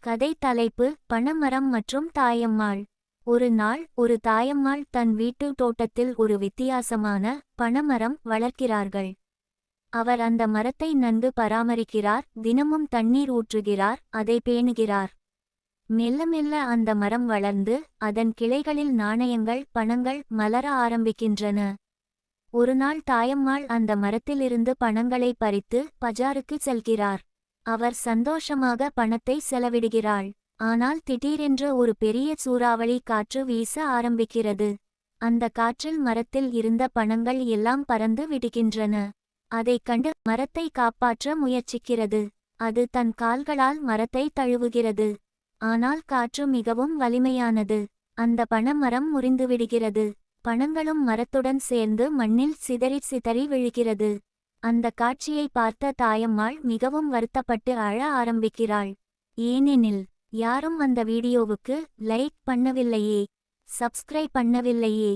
கதை தலைப்பு பனைமரம் மற்றும் தாயம்மாள். ஒரு நாள் ஒரு தாயம்மாள் தன் வீட்டு தோட்டத்தில் ஒரு வித்தியாசமான பனைமரம் வளர்க்கிறார்கள். அவர் அந்த மரத்தை நன்கு பராமரிக்கிறார், தினமும் தண்ணீர் ஊற்றுகிறார், அதை பேணுகிறார். மெல்ல மெல்ல அந்த மரம் வளர்ந்து அதன் கிளைகளில் நாணயங்கள் பணங்கள் மலர ஆரம்பிக்கின்றன. ஒருநாள் தாயம்மாள் அந்த மரத்திலிருந்து பணங்களை பறித்து பஜாருக்கு செல்கிறார். அவர் சந்தோஷமாக பணத்தை செலவிடுகிறாள். ஆனால் திடீரென்று ஒரு பெரிய சூறாவளி காற்று வீச ஆரம்பிக்கிறது. அந்த காற்றில் மரத்தில் இருந்த பணங்கள் எல்லாம் பறந்து விடுகின்றன. அதைக் கண்டு மரத்தை காப்பாற்ற முயற்சிக்கிறது. அது தன் கால்களால் மரத்தை தழுவுகிறது. ஆனால் காற்று மிகவும் வலிமையானது. அந்த பனைமரம் முறிந்துவிடுகிறது. பணங்களும் மரத்துடன் சேர்ந்து மண்ணில் சிதறி விழுகிறது. அந்த காட்சியை பார்த்த தாயம்மாள் மிகவும் வருத்தப்பட்டு அழ ஆரம்பிக்கிறாள். ஏனெனில் யாரும் அந்த வீடியோவுக்கு லைக் பண்ணவில்லையே, சப்ஸ்கிரைப் பண்ணவில்லையே.